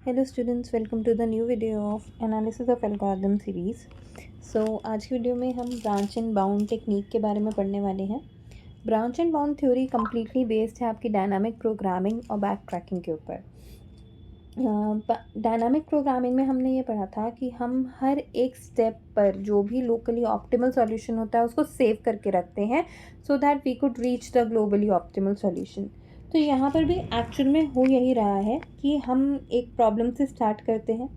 Hello students, welcome to the new video of analysis of algorithm series. आज की video में हम branch and bound technique के बारे में पढ़ने वाले हैं। Branch and bound theory completely based है आपकी डायनामिक प्रोग्रामिंग और बैक ट्रैकिंग के ऊपर। डायनामिक प्रोग्रामिंग में हमने ये पढ़ा था कि हम हर एक स्टेप पर जो भी लोकली ऑप्टिमल सॉल्यूशन होता है उसको सेव करके रखते हैं so that we could reach the globally optimal solution. तो यहाँ पर भी एक्चुअल में हो यही रहा है कि हम एक प्रॉब्लम से स्टार्ट करते हैं,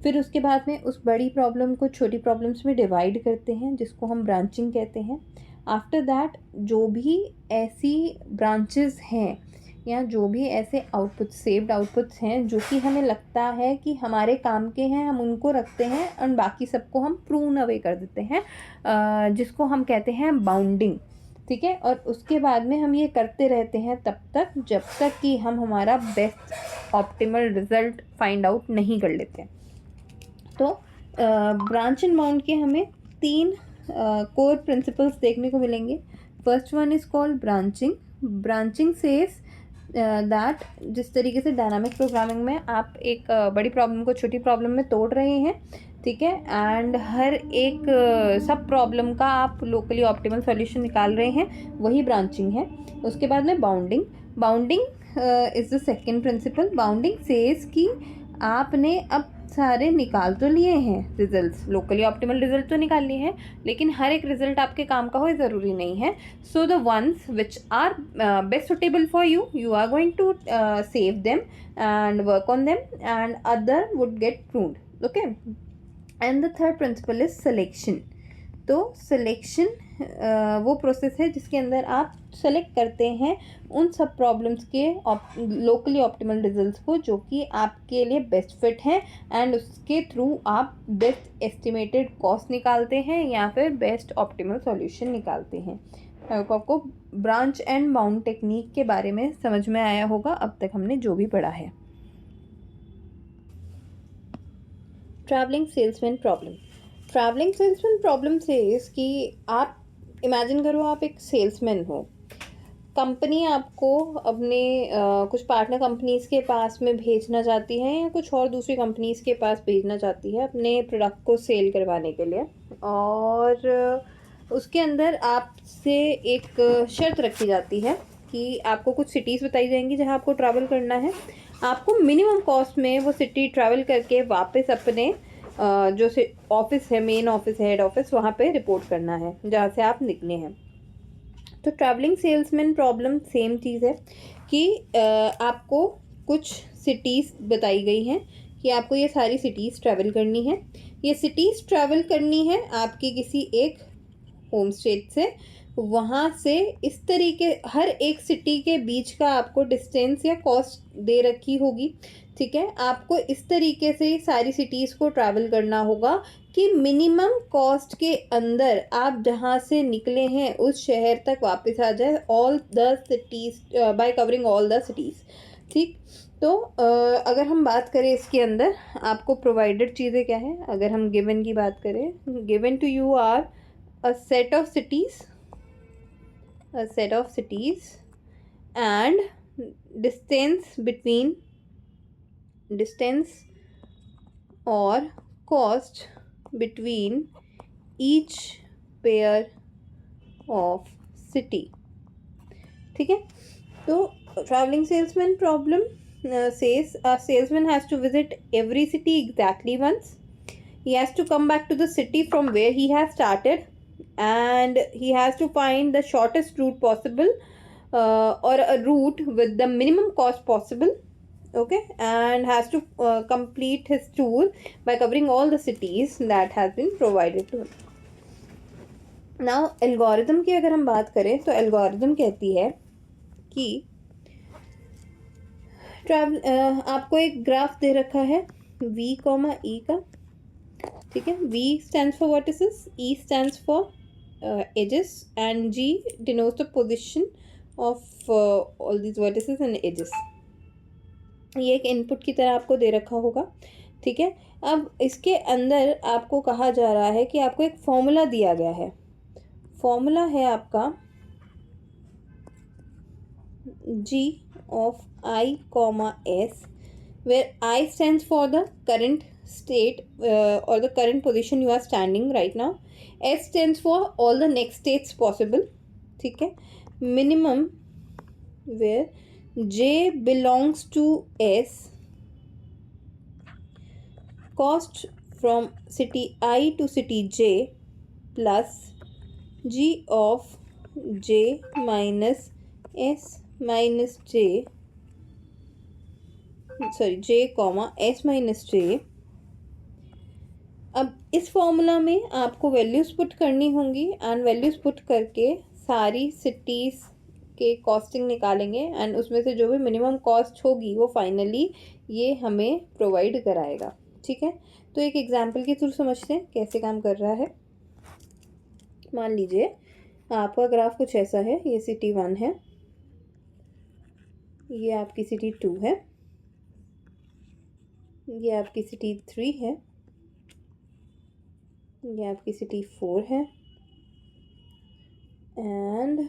फिर उसके बाद में उस बड़ी प्रॉब्लम को छोटी प्रॉब्लम्स में डिवाइड करते हैं जिसको हम ब्रांचिंग कहते हैं। आफ्टर दैट जो भी ऐसी ब्रांचेस हैं या जो भी ऐसे आउटपुट सेव्ड आउटपुट्स हैं जो कि हमें लगता है कि हमारे काम के हैं, हम उनको रखते हैं और बाकी सबको हम प्रून अवे कर देते हैं, जिसको हम कहते हैं बाउंडिंग। ठीक है, और उसके बाद में हम ये करते रहते हैं तब तक जब तक कि हम हमारा best optimal result find out नहीं कर लेते। तो ब्रांच एंड बाउंड के हमें तीन कोर प्रिंसिपल्स देखने को मिलेंगे। First one is called branching. Branching says that जिस तरीके से डायनामिक प्रोग्रामिंग में आप एक बड़ी प्रॉब्लम को छोटी प्रॉब्लम में तोड़ रहे हैं, ठीक है, एंड हर एक सब प्रॉब्लम का आप लोकली ऑप्टिमल सॉल्यूशन निकाल रहे हैं, वही ब्रांचिंग है। उसके बाद में bounding. Bounding is the second principle. Bounding says कि आपने अब सारे निकाल तो लिए हैं रिजल्ट्स, लोकली ऑप्टिमल रिजल्ट तो निकाल लिए हैं, लेकिन हर एक रिजल्ट आपके काम का हो ज़रूरी नहीं है। So the ones which are best suitable for you, you are going to save them and work on them and other would get proved. Okay, and the third principle is selection. तो selection वो process है जिसके अंदर आप select करते हैं उन सब प्रॉब्लम्स के लोकली ऑप्टिमल रिजल्ट्स को जो कि आपके लिए बेस्ट फिट हैं, एंड उसके थ्रू आप बेस्ट एस्टिमेटेड कॉस्ट निकालते हैं या फिर बेस्ट ऑप्टिमल सॉल्यूशन निकालते हैं। आपको ब्रांच एंड बाउंड टेक्निक के बारे में समझ में आया होगा अब तक हमने जो भी पढ़ा है। Travelling salesman problem. Travelling salesman problem से कि आप इमेजिन करो आप एक सेल्समैन हो, कंपनी आपको अपने कुछ पार्टनर कंपनीज़ के पास में भेजना चाहती है या कुछ और दूसरी कंपनीज़ के पास भेजना चाहती है अपने प्रोडक्ट को सेल करवाने के लिए, और उसके अंदर आपसे एक शर्त रखी जाती है कि आपको कुछ सिटीज़ बताई जाएंगी जहां आपको ट्रैवल करना है। आपको मिनिमम कॉस्ट में वो सिटी ट्रैवल करके वापस अपने जो ऑफिस है, मेन ऑफिस है, हेड ऑफिस, वहाँ पे रिपोर्ट करना है जहाँ से आप निकले हैं। तो ट्रैवलिंग सेल्समैन प्रॉब्लम सेम चीज़ है कि आपको कुछ सिटीज़ बताई गई हैं कि आपको ये सारी सिटीज़ ट्रैवल करनी है। ये सिटीज़ ट्रैवल करनी है आपकी किसी एक होम स्टेट से, वहाँ से इस तरीके हर एक सिटी के बीच का आपको डिस्टेंस या कॉस्ट दे रखी होगी। ठीक है, आपको इस तरीके से सारी सिटीज़ को ट्रैवल करना होगा कि मिनिमम कॉस्ट के अंदर आप जहाँ से निकले हैं उस शहर तक वापस आ जाए, all the cities bye covering all the cities. ठीक, तो अगर हम बात करें इसके अंदर आपको प्रोवाइडेड चीज़ें क्या है, अगर हम गिवन की बात करें, given to you are a set of cities and distance between distance or cost between each pair of city। ठीक है, तो traveling salesman problem says a salesman has to visit every city exactly once. He has to come back to the city from where he has started, and he has to find the shortest route possible, or a route with the minimum cost possible. Okay, and has to complete his tour by covering all the cities that has been provided to him. Now algorithm की अगर हम बात करें तो algorithm कहती है कि आपको एक ग्राफ दे रखा है v, e का। ठीक है, v stands for vertices, e stands for edges, and g denotes the position of all these vertices and edges। ये एक इनपुट की तरह आपको दे रखा होगा। ठीक है, अब इसके अंदर आपको कहा जा रहा है कि आपको एक फॉर्मूला दिया गया है। फॉर्मूला है आपका g of i, s where I stands for the current state or the current position you are standing right now. S stands for all the next states possible. ठीक है. Minimum where J belongs to S, cost from city I to city J plus G of J minus S minus J, sorry J comma S minus J. अब इस formula में आपको values put करनी होंगी and values put करके सारी cities के costing निकालेंगे एंड उसमें से जो भी मिनिमम कॉस्ट होगी वो फाइनली ये हमें प्रोवाइड कराएगा. ठीक है, तो एक एग्जांपल के थ्रू समझते हैं कैसे काम कर रहा है. मान लीजिए आपका ग्राफ कुछ ऐसा है. ये सिटी 1 है, ये आपकी सिटी 2 है, ये आपकी सिटी 3 है, ये आपकी सिटी 4 है एंड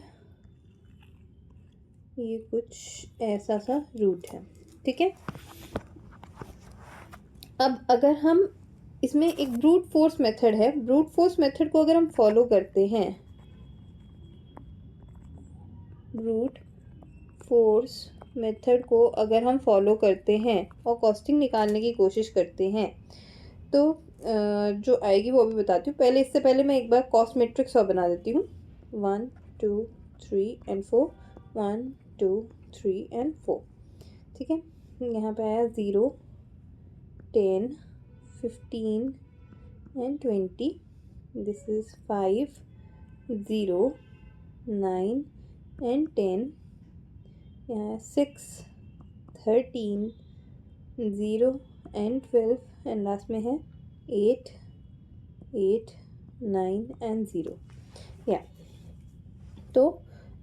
ये कुछ ऐसा सा रूट है. ठीक है, अब अगर हम इसमें एक ब्रूट फोर्स मेथड है. ब्रूट फोर्स मेथड को अगर हम फॉलो करते हैं, ब्रूट फोर्स मेथड को अगर हम फॉलो करते हैं और कॉस्टिंग निकालने की कोशिश करते हैं तो जो आएगी वो भी बताती हूँ. पहले इससे पहले मैं एक बार कॉस्ट मैट्रिक्स और बना देती हूँ. 1 2 3 एंड 4, 1 2 3 एंड 4. ठीक है, यहाँ पे आया 0 10 15 एंड 20. This is 5 0 9 and 10. यहाँ 6 13 0 एंड 12 एंड लास्ट में है 8 8 9 एंड 0. या तो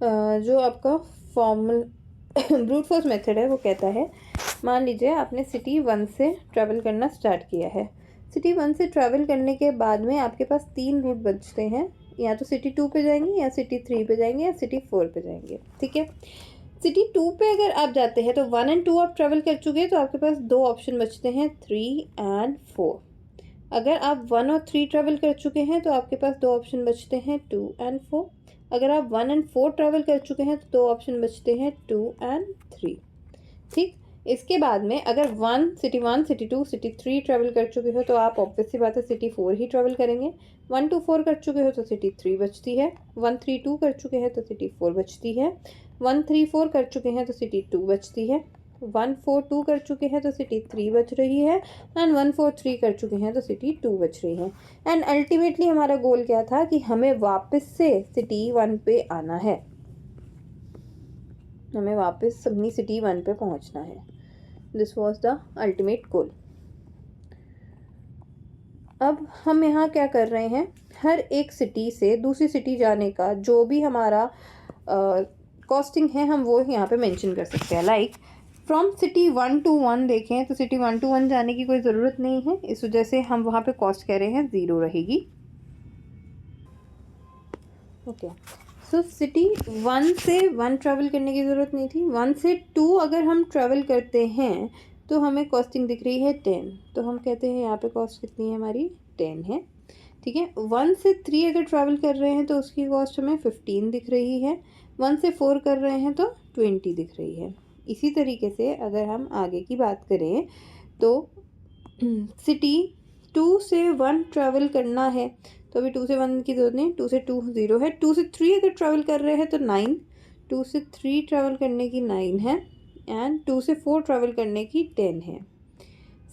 जो आपका फॉर्मल ब्रूट फोर्स मेथड है वो कहता है, मान लीजिए आपने सिटी 1 से ट्रैवल करना स्टार्ट किया है. सिटी 1 से ट्रैवल करने के बाद में आपके पास 3 रूट बचते हैं. या तो सिटी 2 पे जाएंगे, या सिटी 3 पे जाएंगे, या सिटी 4 पे जाएंगे. ठीक है, सिटी 2 पे अगर आप जाते हैं तो 1 एंड 2 आप ट्रैवल कर चुके हैं, तो आपके पास 2 ऑप्शन बचते हैं 3 एंड 4. अगर आप 1 और 3 ट्रैवल कर चुके हैं तो आपके पास 2 ऑप्शन बचते हैं 2 एंड 4. अगर आप 1 एंड 4 ट्रैवल कर चुके हैं तो 2 ऑप्शन बचते हैं 2 एंड 3. ठीक, इसके बाद में अगर सिटी 1 सिटी 2 सिटी 3 ट्रैवल कर चुके हो तो आप ऑब्वियस सी बात है सिटी 4 ही ट्रैवल करेंगे. 1 2 4 कर चुके हो तो सिटी 3 बचती है. 1 3 2 कर चुके हैं तो सिटी 4 बचती है. 1 3 4 कर चुके हैं तो सिटी 2 बचती है. 1 4 2 कर चुके हैं तो सिटी 3 बच रही है एंड 1 4 3 कर चुके हैं तो सिटी 2 बच रही है. एंड अल्टीमेटली हमारा गोल क्या था कि हमें वापस से सिटी 1 पे आना है. हमें वापस अपनी सिटी 1 पे पहुंचना है. This was the ultimate goal. अब हम यहाँ क्या कर रहे हैं, हर एक सिटी से दूसरी सिटी जाने का जो भी हमारा कॉस्टिंग है हम वो यहाँ पे मेंशन कर सकते हैं. लाइक फ्रॉम सिटी 1 to 1 देखें तो सिटी 1 to 1 जाने की कोई ज़रूरत नहीं है. इस वजह से हम वहाँ पे कॉस्ट कह रहे हैं 0 रहेगी. ओके, सो सिटी 1 से 1 ट्रैवल करने की ज़रूरत नहीं थी. 1 से 2 अगर हम ट्रैवल करते हैं तो हमें कॉस्टिंग दिख रही है 10. तो हम कहते हैं यहाँ पे कॉस्ट कितनी है हमारी 10 है. ठीक है, 1 से 3 अगर ट्रैवल कर रहे हैं तो उसकी कॉस्ट हमें 15 दिख रही है. 1 से 4 कर रहे हैं तो 20 दिख रही है. इसी तरीके से अगर हम आगे की बात करें तो सिटी 2 से 1 ट्रैवल करना है तो अभी 2 से 1 की जरूरत नहीं. 2 से 2 0 है. 2 से 3 अगर ट्रैवल कर रहे हैं तो 9. 2 से 3 ट्रैवल करने की 9 है एंड 2 से 4 ट्रैवल करने की 10 है.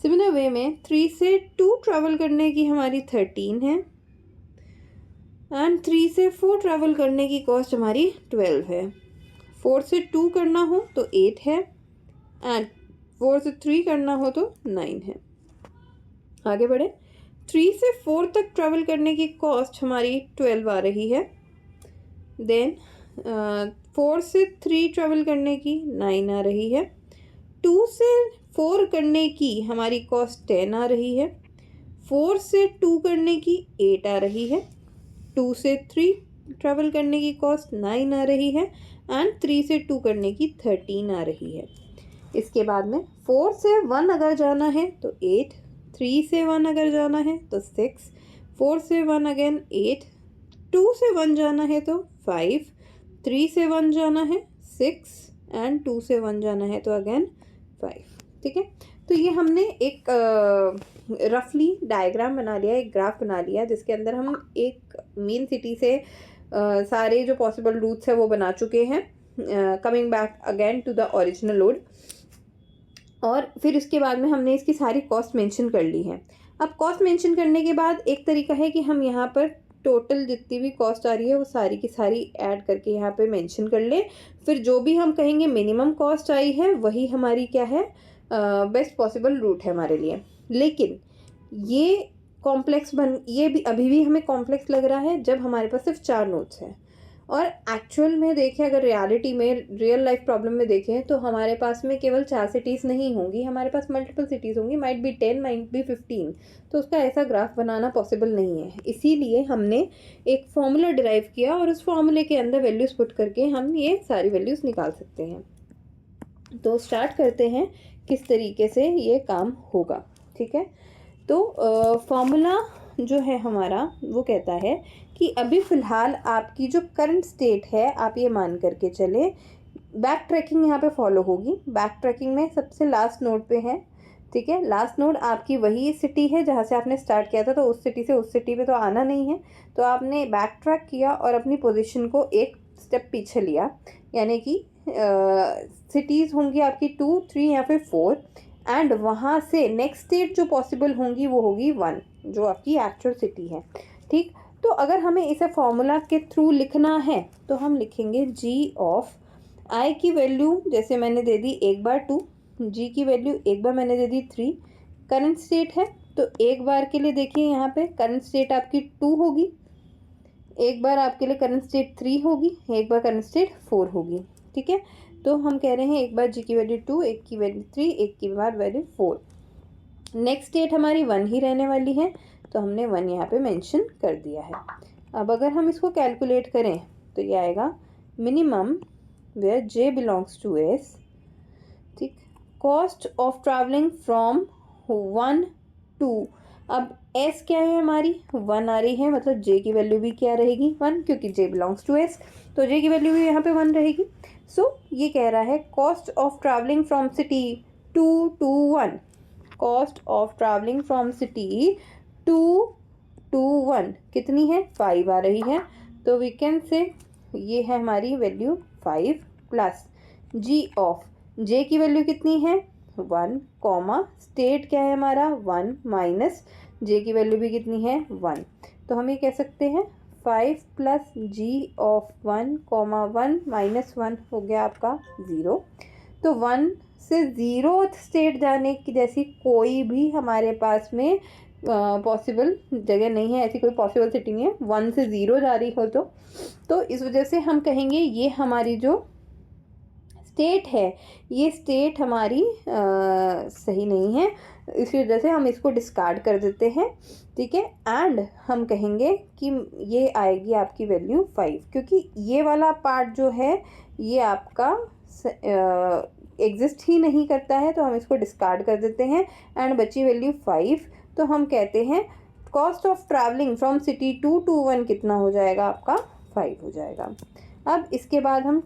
सिमिलर वे में 3 से 2 ट्रैवल करने की हमारी 13 है एंड 3 से 4 ट्रैवल करने की कॉस्ट हमारी 12 है. 4 से 2 करना हो तो 8 है एंड 4 से 3 करना हो तो 9 है. आगे बढ़े, 3 से 4 तक ट्रैवल करने की कॉस्ट हमारी 12 आ रही है. देन 4 से 3 ट्रैवल करने की 9 आ रही है. 2 से 4 करने की हमारी कॉस्ट 10 आ रही है. 4 से 2 करने की 8 आ रही है. 2 से 3 ट्रैवल करने की कॉस्ट 9 आ रही है एंड 3 से 2 करने की 13 आ रही है. इसके बाद में 4 से 1 अगर जाना है तो 8, 3 से 1 अगर जाना है तो 6, 4 से 1 अगेन 8, 2 से 1 जाना है तो 5, 3 से 1 जाना है 6 एंड 2 से 1 जाना है तो अगेन 5। ठीक है, तो ये हमने एक रफली डायग्राम बना लिया, एक ग्राफ बना लिया जिसके अंदर हम एक मेन सिटी से सारे जो पॉसिबल रूट्स है वो बना चुके हैं, coming back again to the original load. और फिर इसके बाद में हमने इसकी सारी कॉस्ट मेंशन कर ली है। अब कॉस्ट मेंशन करने के बाद एक तरीका है कि हम यहाँ पर टोटल जितनी भी कॉस्ट आ रही है वो सारी की सारी ऐड करके यहाँ पे मेंशन कर ले। फिर जो भी हम कहेंगे मिनिमम कॉस्ट आई है वही हमारी क्या है, बेस्ट पॉसिबल रूट है हमारे लिए। लेकिन ये कॉम्प्लेक्स ये भी अभी भी हमें कॉम्प्लेक्स लग रहा है जब हमारे पास सिर्फ 4 नोड्स हैं। और एक्चुअल में देखें, अगर रियलिटी में रियल लाइफ प्रॉब्लम में देखें तो हमारे पास में केवल 4 सिटीज़ नहीं होंगी, हमारे पास मल्टीपल सिटीज़ होंगी, माइट बी 10, माइट बी 15। तो उसका ऐसा ग्राफ बनाना पॉसिबल नहीं है। इसीलिए हमने एक फॉर्मूला डिराइव किया और उस फॉर्मूले के अंदर वैल्यूज़ पुट करके हम ये सारी वैल्यूज़ निकाल सकते हैं। तो स्टार्ट करते हैं किस तरीके से ये काम होगा। ठीक है, तो फॉर्मूला जो है हमारा वो कहता है कि अभी फ़िलहाल आपकी जो करंट स्टेट है आप ये मान करके चले, बैक ट्रैकिंग यहाँ पे फॉलो होगी। बैक ट्रैकिंग में सबसे लास्ट नोड पे है। ठीक है, लास्ट नोड आपकी वही सिटी है जहाँ से आपने स्टार्ट किया था, तो उस सिटी से उस सिटी पे तो आना नहीं है, तो आपने बैक ट्रैक किया और अपनी पोजीशन को एक स्टेप पीछे लिया, यानी कि सिटीज़ होंगी आपकी 2, 3 या फिर 4, एंड वहाँ से नेक्स्ट स्टेट जो पॉसिबल होंगी वो होगी 1, जो आपकी एक्चुअल सिटी है। ठीक, तो अगर हमें इसे फॉर्मूला के थ्रू लिखना है तो हम लिखेंगे g ऑफ i की वैल्यू जैसे मैंने दे दी एक बार 2, g की वैल्यू एक बार मैंने दे दी 3। करंट स्टेट है तो एक बार के लिए देखिए यहाँ पे करंट स्टेट आपकी 2 होगी, एक बार आपके लिए करंट स्टेट 3 होगी, एक बार करंट स्टेट 4 होगी। ठीक है, तो हम कह रहे हैं एक बार g की वैल्यू 2, एक की वैल्यू 3, एक की बार वैल्यू 4। नेक्स्ट स्टेट हमारी 1 ही रहने वाली है, तो हमने 1 यहाँ पे मेंशन कर दिया है। अब अगर हम इसको कैलकुलेट करें तो ये आएगा minimum where j belongs to s। ठीक, cost of travelling from 1 to, अब s क्या है हमारी 1 आ रही है, मतलब j की वैल्यू भी क्या रहेगी 1, क्योंकि j बिलोंग्स टू s, तो j की वैल्यू भी यहाँ पे 1 रहेगी। सो ये कह रहा है cost of travelling from city 2 to 1, cost of travelling from city 2 to 1 कितनी है 5 आ रही है, तो वी कैन से ये है हमारी value 5 plus g of j की वैल्यू कितनी है 1, कॉमा स्टेट क्या है हमारा 1, माइनस j की वैल्यू भी कितनी है 1, तो हम ये कह सकते हैं 5 प्लस g ऑफ 1, 1 माइनस 1 हो गया आपका 0। तो 1 से 0th स्टेट जाने की जैसी कोई भी हमारे पास में पॉसिबल जगह नहीं है, ऐसी कोई पॉसिबल सिटी नहीं है 1 से 0 जा रही हो तो इस वजह से हम कहेंगे ये हमारी जो स्टेट है ये स्टेट हमारी सही नहीं है, इसी वजह से हम इसको डिस्कार्ड कर देते हैं। ठीक है, एंड हम कहेंगे कि ये आएगी आपकी वैल्यू 5, क्योंकि ये वाला पार्ट जो है ये आपका एग्जिस्ट ही नहीं करता है, तो हम इसको डिस्कार्ड कर देते हैं एंड बची वैल्यू 5। तो हम कहते हैं cost of travelling from city 2 to 1 कितना हो जाएगा आपका 5 हो जाएगा। अब इसके बाद हम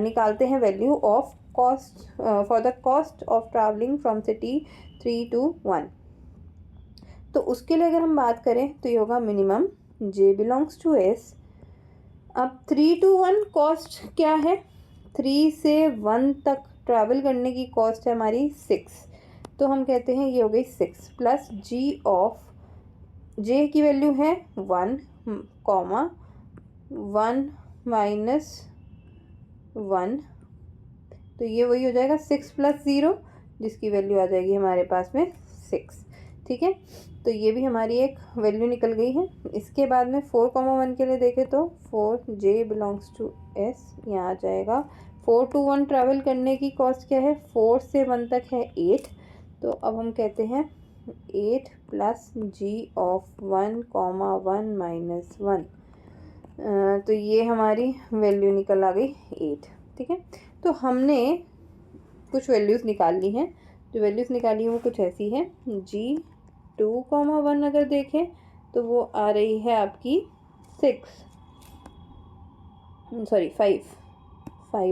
निकालते हैं value of cost for the cost of travelling from city 3 to 1। तो उसके लिए अगर हम बात करें तो ये होगा minimum j belongs to s। अब 3 to 1 कॉस्ट क्या है, 3 से 1 तक ट्रैवल करने की कॉस्ट है हमारी 6, तो हम कहते हैं ये हो गई 6 प्लस g ऑफ j की वैल्यू है 1, कॉमा 1 माइनस 1, तो ये वही हो जाएगा 6 प्लस 0 जिसकी वैल्यू आ जाएगी हमारे पास में 6। ठीक है, तो ये भी हमारी एक वैल्यू निकल गई है। इसके बाद में 4, 1 के लिए देखें तो 4j बिलोंग्स टू s यहाँ आ जाएगा। 4 to 1 ट्रैवल करने की कॉस्ट क्या है 4 से 1 तक है 8, तो अब हम कहते हैं 8 प्लस g ऑफ 1, 1 माइनस 1, तो ये हमारी वैल्यू निकल आ गई 8। ठीक है, तो हमने कुछ वैल्यूज़ निकालनी है। जो वैल्यूज़ निकाली हैं वो कुछ ऐसी है, G2, 1 अगर देखें तो वो आ रही है आपकी 5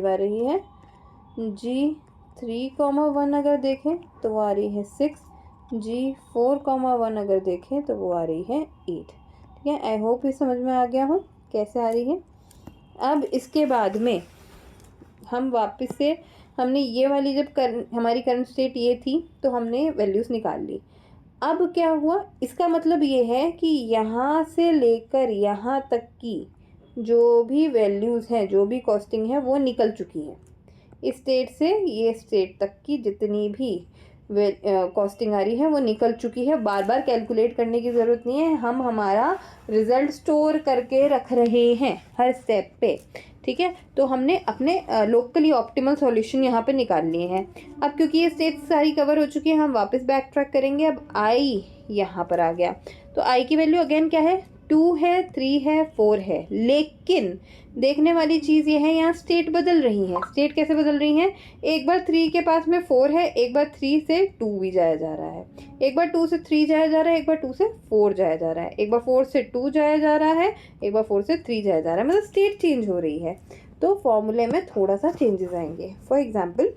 आ रही है। G3, 1 अगर देखें तो वो आ रही है 6। G4, 1 अगर देखें तो वो आ रही है 8। ठीक है, आई होप ये समझ में आ गया हो कैसे आ रही है। अब इसके बाद में हम वापस से, हमने ये वाली जब हमारी करंट स्टेट ये थी तो हमने वैल्यूज़ निकाल ली। अब क्या हुआ, इसका मतलब ये है कि यहाँ से लेकर यहाँ तक की जो भी वैल्यूज़ हैं, जो भी कॉस्टिंग है वो निकल चुकी है। इस स्टेट से ये स्टेट तक की जितनी भी कॉस्टिंग आ रही है वो निकल चुकी है। बार बार कैलकुलेट करने की ज़रूरत नहीं है, हम हमारा रिज़ल्ट स्टोर करके रख रहे हैं हर स्टेप पे। ठीक है, तो हमने अपने लोकली ऑप्टिमल सॉल्यूशन यहाँ पे निकाल लिए हैं। अब क्योंकि ये स्टेट सारी कवर हो चुकी है, हम वापस बैक ट्रैक करेंगे। अब आई यहाँ पर आ गया, तो आई की वैल्यू अगेन क्या है, 2 है, 3 है, 4 है। लेकिन देखने वाली चीज़ ये है, यहाँ स्टेट बदल रही है। स्टेट कैसे बदल रही हैं, एक बार 3 के पास में 4 है, एक बार 3 से 2 भी जाया जा रहा है, एक बार 2 से 3 जाया जा रहा है, एक बार 2 से 4 जाया जा रहा है, एक बार 4 से 2 जाया जा रहा है, एक बार 4 से 3 जाया जा रहा है। मतलब स्टेट चेंज हो रही है, तो फॉर्मूले में थोड़ा सा चेंजेस आएंगे। फॉर एग्जाम्पल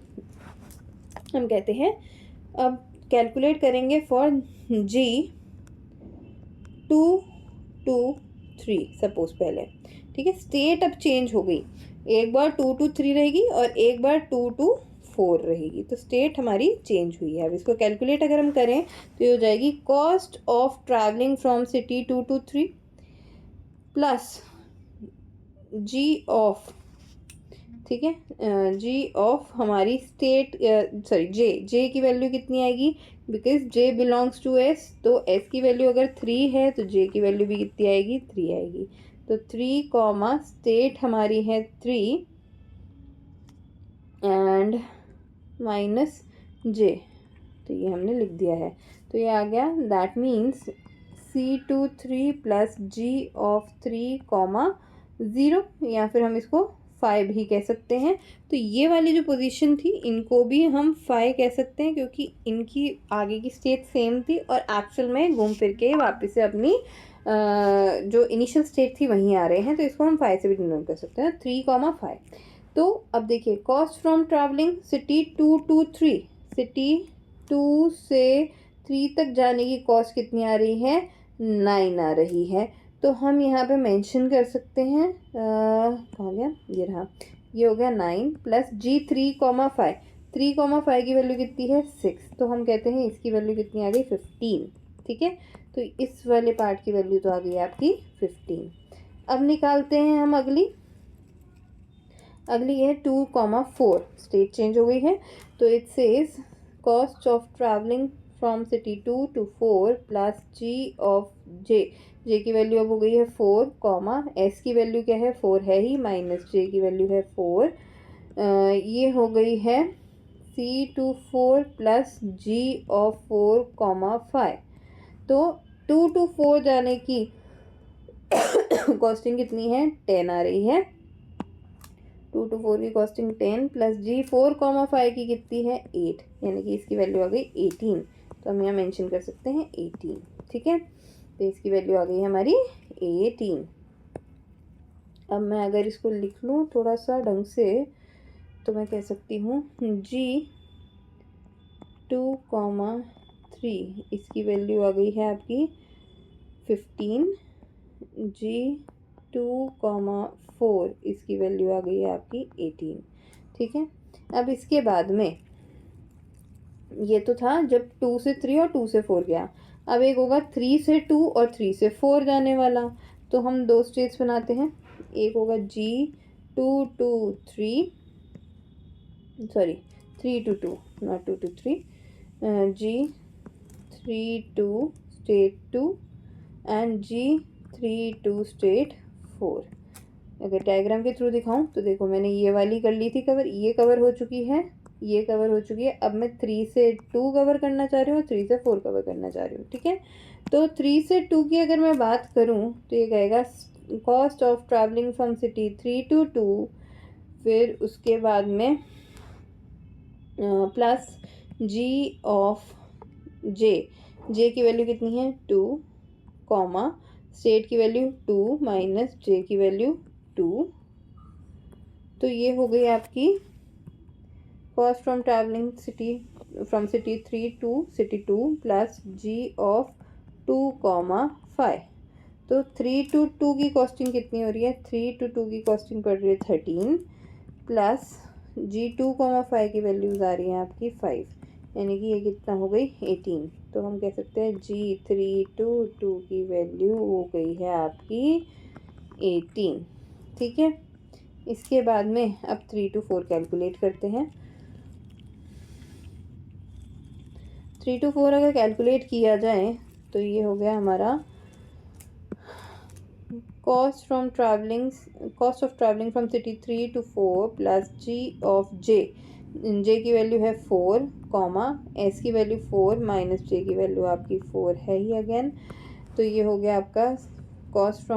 हम कहते हैं, अब कैलकुलेट करेंगे फॉर G2, 2, 3 सपोज पहले। ठीक है, स्टेट अब चेंज हो गई, एक बार 2 to 3 रहेगी और एक बार 2 to 4 रहेगी, तो स्टेट हमारी चेंज हुई है। अब इसको कैलकुलेट अगर हम करें तो ये हो जाएगी cost of travelling from city 2 to 3 plus G of, ठीक है, G ऑफ हमारी स्टेट, सॉरी J की वैल्यू कितनी आएगी, because J belongs to S, तो S की वैल्यू अगर 3 है तो J की वैल्यू भी कितनी आएगी, 3 आएगी। तो 3 कॉमा स्टेट हमारी है 3 एंड माइनस J, तो ये हमने लिख दिया है। तो ये आ गया, that means C23 plus G of 3, 0, या फिर हम इसको 5 ही कह सकते हैं। तो ये वाली जो पोजीशन थी इनको भी हम 5 कह सकते हैं, क्योंकि इनकी आगे की स्टेट सेम थी और एक्चुअल में घूम फिर के वापस से अपनी जो इनिशियल स्टेट थी वहीं आ रहे हैं, तो इसको हम 5 से भी डिनोट कर सकते हैं, 3, 5। तो अब देखिए, cost from travelling city 2 to 3, city 2 से 3 तक जाने की कॉस्ट कितनी आ रही है, 9 आ रही है। तो हम यहाँ पे मेंशन कर सकते हैं, कहाँ गया, ये रहा, ये हो गया 9 प्लस G3, 3, 5 की वैल्यू कितनी है, 6, तो हम कहते हैं इसकी वैल्यू कितनी आ गई, 15। ठीक है, तो इस वाले पार्ट की वैल्यू तो आ गई आपकी 15। अब निकालते हैं हम अगली है 2, 4, स्टेट चेंज हो गई है, तो it says cost of travelling from city 2 to 4 plus G of J की वैल्यू अब हो गई है 4, S की वैल्यू क्या है, 4 है ही, माइनस J की वैल्यू है 4, ये हो गई है C24 प्लस G ऑफ 4, 5। तो 2 to 4 जाने की कॉस्टिंग कितनी है, 10 आ रही है। 2 to 4 की कॉस्टिंग 10 प्लस G4, 5 की कितनी है, 8, यानी कि इसकी वैल्यू आ गई 18। तो हम यहाँ मेंशन कर सकते हैं 18। ठीक है, तो इसकी वैल्यू आ गई हमारी 18। अब मैं अगर इसको लिख लूँ थोड़ा सा ढंग से तो मैं कह सकती हूँ G2, 3 इसकी वैल्यू आ गई है आपकी 15, G2, 4 इसकी वैल्यू आ गई है आपकी 18। ठीक है, अब इसके बाद में ये तो था जब 2 से 3 और 2 से 4 गया, अब एक होगा 3 से 2 और 3 से 4 जाने वाला, तो हम दो स्टेट्स बनाते हैं, एक होगा G2 to 3, sorry 3 to 2, not 2 to 3, G3 to state 2 and G3 to state 4। अगर डायग्राम के थ्रू दिखाऊं तो देखो, मैंने ये वाली कर ली थी कवर, ये कवर हो चुकी है, ये कवर हो चुकी है। अब मैं 3 से 2 कवर करना चाह रही हूँ, 3 से 4 कवर करना चाह रही हूँ। ठीक है, तो 3 से 2 की अगर मैं बात करूँ तो ये कहेगा cost of travelling from city 3 to 2, फिर उसके बाद में प्लस जी ऑफ जे, जे की वैल्यू कितनी है 2, कॉमा स्टेट की वैल्यू 2 माइनस जे की वैल्यू 2। तो ये हो गई आपकी cost from travelling city from city 3 to city 2 plus ji of 2 comma 5। तो 3 to 2 की कॉस्टिंग कितनी हो रही है, 3 to 2 की कॉस्टिंग पड़ रही है 13 प्लस जी 2 कॉमा 5 की वैल्यूज़ आ रही हैं आपकी 5, यानी कि ये कितना हो गई 18। तो हम कह सकते हैं जी 3 to 2 की वैल्यू हो गई है आपकी 18। ठीक है, इसके बाद में अब 3 to 4 कैलकुलेट करते हैं। 3 to 4 अगर कैलकुलेट किया जाए तो ये हो गया हमारा cost of travelling from city 3 to 4 plus ji of जे, जे की वैल्यू है 4 कॉमा एस की वैल्यू 4 माइनस जे की वैल्यू आपकी 4 है ही अगेन। तो ये हो गया आपका cost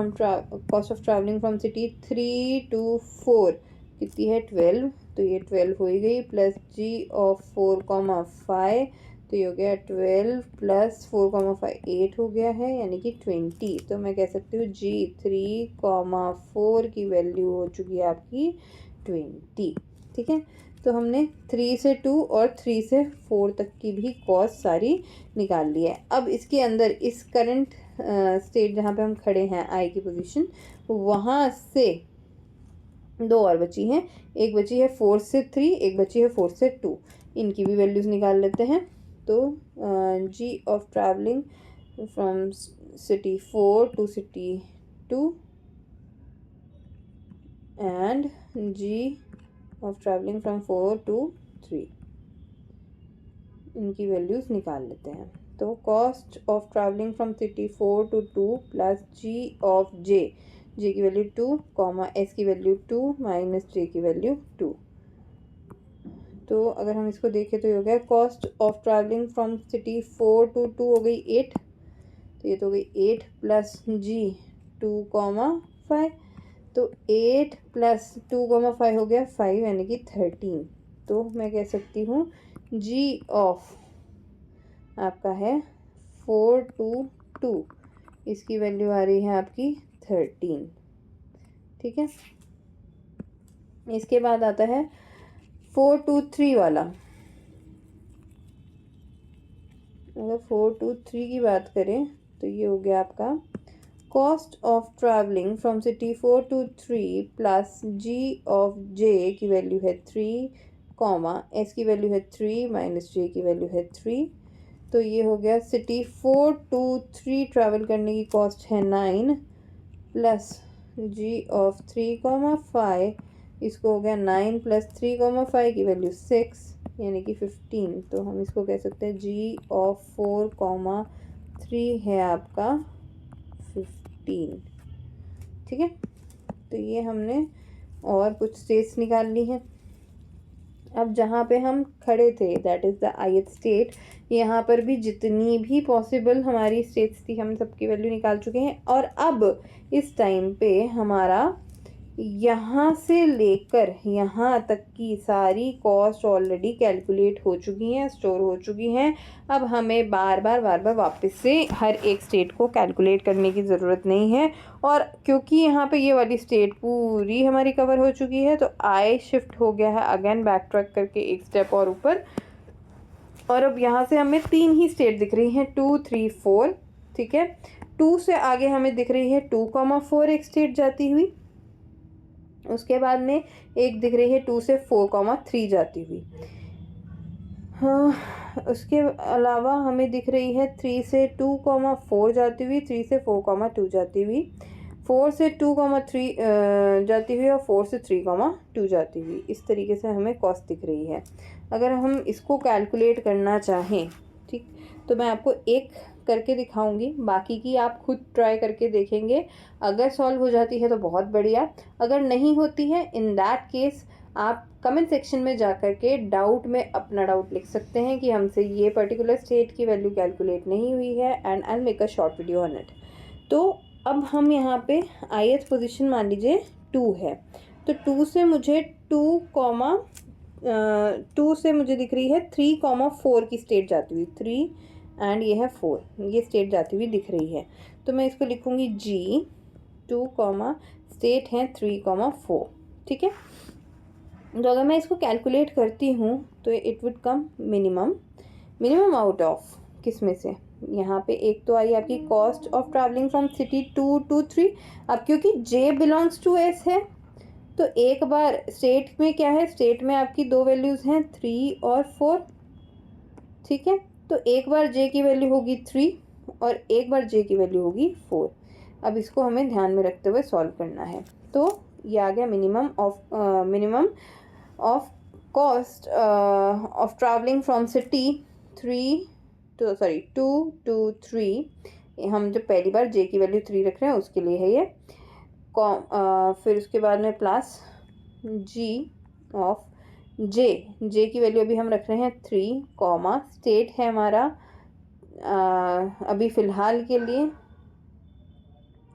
of travelling from city 3 to 4 कितनी है 12, तो ये 12 हो ही गई प्लस जी ऑफ 4 कॉमा 5, तो ये हो गया 12 प्लस 4 कॉमा 5 8 हो गया है, यानी कि 20। तो मैं कह सकती हूँ जी 3 कॉमा 4 की वैल्यू हो चुकी है आपकी 20। ठीक है, तो हमने 3 से 2 और 3 से 4 तक की भी कॉस्ट सारी निकाल ली है। अब इसके अंदर इस करंट स्टेट जहाँ पे हम खड़े हैं आई की पोजीशन, वहाँ से दो और बची हैं, एक बची है 4 से 3, एक बची है 4 से 2, इनकी भी वैल्यूज़ निकाल लेते हैं। तो g of travelling from city 4 to city 2 and g of travelling from 4 to 3, इनकी वैल्यूज़ निकाल लेते हैं। तो cost of travelling from city 4 to 2 plus ji of जे, जे की वैल्यू 2 कॉमा एस की वैल्यू 2 माइनस जे की वैल्यू 2। तो अगर हम इसको देखें तो ये हो गया cost of travelling from city 4 to 2 हो गई 8, तो ये तो हो गई 8 प्लस जी 2 कॉमा 5, तो 8 प्लस 2 कॉमा 5 हो गया 5, यानी कि 13। तो मैं कह सकती हूँ जी ऑफ आपका है 4 to 2, इसकी वैल्यू आ रही है आपकी 13। ठीक है, इसके बाद आता है 4 to 3 वाला। अगर 4 to 3 की बात करें तो ये हो गया आपका cost of travelling from city 4 to 3 plus ji of J की वैल्यू है 3 कॉमा एस की वैल्यू है 3 माइनस जे की वैल्यू है 3। तो ये हो गया सिटी 4 to 3 ट्रैवल करने की कॉस्ट है 9 प्लस जी ऑफ 3 कॉमा 5, इसको हो गया 9 प्लस 3 कॉमा 5 की वैल्यू 6, यानी कि 15। तो हम इसको कह सकते हैं जी ऑफ 4 कॉमा 3 है आपका 15। ठीक है, तो ये हमने और कुछ स्टेट्स निकाल ली हैं। अब जहाँ पे हम खड़े थे that is the ith state, यहाँ पर भी जितनी भी पॉसिबल हमारी स्टेट्स थी हम सबकी वैल्यू निकाल चुके हैं। और अब इस टाइम पे हमारा यहाँ से लेकर यहाँ तक की सारी कॉस्ट ऑलरेडी कैलकुलेट हो चुकी हैं, स्टोर हो चुकी हैं। अब हमें बार बार वापस से हर एक स्टेट को कैलकुलेट करने की ज़रूरत नहीं है। और क्योंकि यहाँ पे ये वाली स्टेट पूरी हमारी कवर हो चुकी है, तो आई शिफ्ट हो गया है अगेन बैक ट्रैक करके एक स्टेप और ऊपर। और अब यहाँ से हमें 3 ही स्टेट दिख रही हैं 2 3 4। ठीक है, 2 से आगे हमें दिख रही है 2,4 एक स्टेट जाती हुई, उसके बाद में एक दिख रही है 2 से 4,3 जाती हुई। हाँ, उसके अलावा हमें दिख रही है 3 से 2,4 जाती हुई, 3 से 4,2 जाती हुई, 4 से 2,3 जाती हुई और 4 से 3,2 जाती हुई। इस तरीके से हमें कॉस्ट दिख रही है। अगर हम इसको कैलकुलेट करना चाहें, ठीक, तो मैं आपको एक करके दिखाऊंगी, बाकी की आप खुद ट्राई करके देखेंगे। अगर सॉल्व हो जाती है तो बहुत बढ़िया, अगर नहीं होती है इन दैट केस आप कमेंट सेक्शन में जा कर के डाउट में अपना डाउट लिख सकते हैं कि हमसे ये पर्टिकुलर स्टेट की वैल्यू कैलकुलेट नहीं हुई है and I make a short video on it. तो अब हम यहाँ पे ith पोजीशन मान लीजिए 2 है, तो 2 से मुझे 2, 2 से मुझे दिख रही है 3,4 की स्टेट जाती हुई, 3 एंड ये है 4, ये स्टेट जाती हुई दिख रही है। तो मैं इसको लिखूँगी G2, स्टेट है 3,4, ठीक है। तो अगर मैं इसको कैलकुलेट करती हूँ तो it would come minimum out of किस में से, यहाँ पे एक तो आई आपकी cost of travelling from city 2 to 3। अब क्योंकि J बिलोंग्स टू S है तो एक बार स्टेट में क्या है, स्टेट में आपकी दो वैल्यूज़ हैं 3 और 4, ठीक है। तो एक बार J की वैल्यू होगी 3 और एक बार J की वैल्यू होगी 4। अब इसको हमें ध्यान में रखते हुए सॉल्व करना है। तो ये आ गया minimum of cost of travelling from city 2 to 3। हम जो पहली बार J की वैल्यू 3 रख रहे हैं उसके लिए है ये। फिर उसके बाद में प्लस G ऑफ J की वैल्यू अभी हम रख रहे हैं 3, स्टेट है हमारा अभी फ़िलहाल के लिए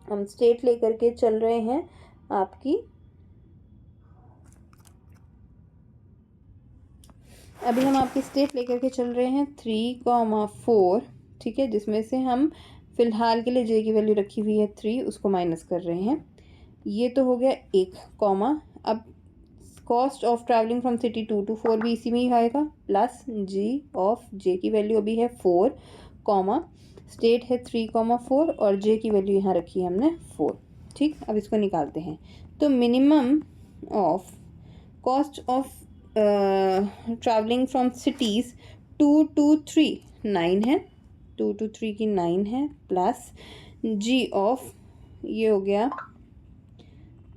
हम स्टेट लेकर के चल रहे हैं आपकी, अभी हम आपकी स्टेट लेकर के चल रहे हैं 3,4, ठीक है, जिसमें से हम फ़िलहाल के लिए J की वैल्यू रखी हुई है 3, उसको माइनस कर रहे हैं। ये तो हो गया एक अब cost of travelling from city 2 to 4 भी इसी में ही आएगा, प्लस G ऑफ J की वैल्यू अभी है 4, स्टेट है 3,4 और J की वैल्यू यहाँ रखी है हमने 4, ठीक। अब इसको निकालते हैं तो minimum of cost of travelling from cities 2 to 3 9 है, 2 to 3 की 9 है, प्लस G ऑफ ये हो गया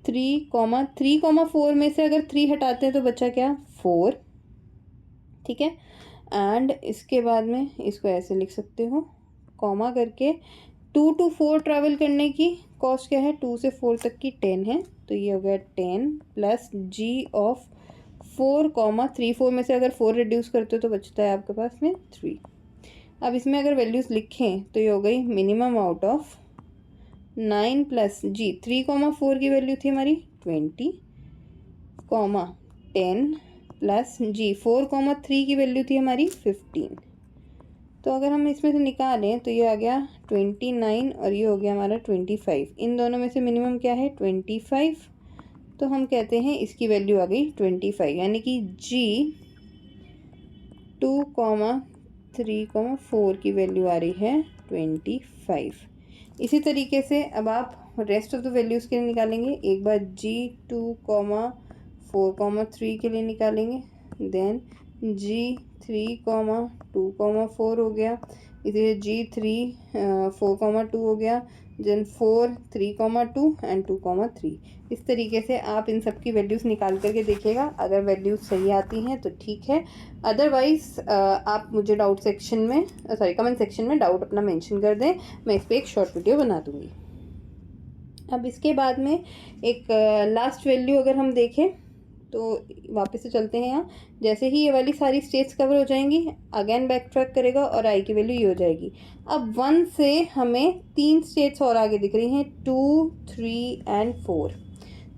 3,4 में से अगर 3 हटाते हैं तो बचा क्या 4, ठीक है। एंड इसके बाद में इसको ऐसे लिख सकते हो कॉमा करके 2 to 4 ट्रैवल करने की कॉस्ट क्या है, 2 से 4 तक की 10 है, तो ये हो गया 10 प्लस G ऑफ 4 में से अगर 4 रिड्यूस करते हो तो बचता है आपके पास में 3। अब इसमें अगर वैल्यूज़ लिखें तो ये हो गई minimum out of 9 plus G 3,4 की वैल्यू थी हमारी 20, 10 प्लस G 4,3 की वैल्यू थी हमारी 15। तो अगर हम इसमें से निकालें तो ये आ गया 29 और ये हो गया हमारा 25। इन दोनों में से मिनिमम क्या है 25, तो हम कहते हैं इसकी वैल्यू आ गई 25, यानी कि G 2,3,4 की वैल्यू आ रही है 25। इसी तरीके से अब आप रेस्ट ऑफ द वैल्यूज़ के लिए निकालेंगे, एक बार G 2,4,3 के लिए निकालेंगे, देन G 3,2,4 हो गया, इसे G 4,2 हो गया, देन 4 3,2 एंड 2,3। इस तरीके से आप इन सब की वैल्यूज़ निकाल करके देखिएगा, अगर वैल्यूज़ सही आती हैं तो ठीक है, अदरवाइज़ आप मुझे कमेंट सेक्शन में डाउट अपना मेंशन कर दें, मैं इस पर एक शॉर्ट वीडियो बना दूँगी। अब इसके बाद में एक लास्ट वैल्यू अगर हम देखें तो वापस से चलते हैं यहाँ, जैसे ही ये वाली सारी स्टेट्स कवर हो जाएंगी अगेन बैक ट्रैक करेगा और आई की वैल्यू ये हो जाएगी। अब 1 से हमें 3 स्टेट्स और आगे दिख रही हैं 2, 3 एंड 4,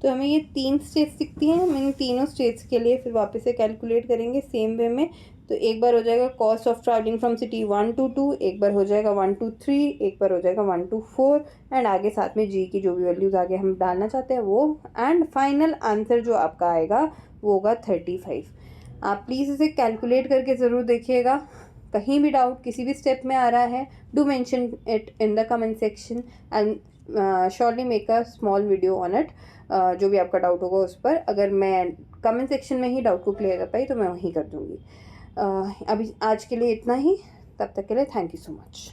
तो हमें ये 3 स्टेट्स दिखती हैं। हम इन तीनों स्टेट्स के लिए फिर वापस से कैलकुलेट करेंगे सेम वे में। तो एक बार हो जाएगा cost of travelling from city 1 to 2, एक बार हो जाएगा 1 to 3, एक बार हो जाएगा 1 to 4 एंड आगे साथ में G की जो भी वैल्यूज़ आगे हम डालना चाहते हैं वो, एंड फाइनल आंसर जो आपका आएगा वो होगा 35। आप प्लीज़ इसे कैलकुलेट करके ज़रूर देखिएगा। कहीं भी डाउट किसी भी स्टेप में आ रहा है, do mention it in the comment section and surely make a small video on it. जो भी आपका डाउट होगा उस पर, अगर मैं कमेंट सेक्शन में ही डाउट को क्लियर कर पाई तो मैं वहीं कर दूँगी। अभी आज के लिए इतना ही, तब तक के लिए थैंक यू सो मच।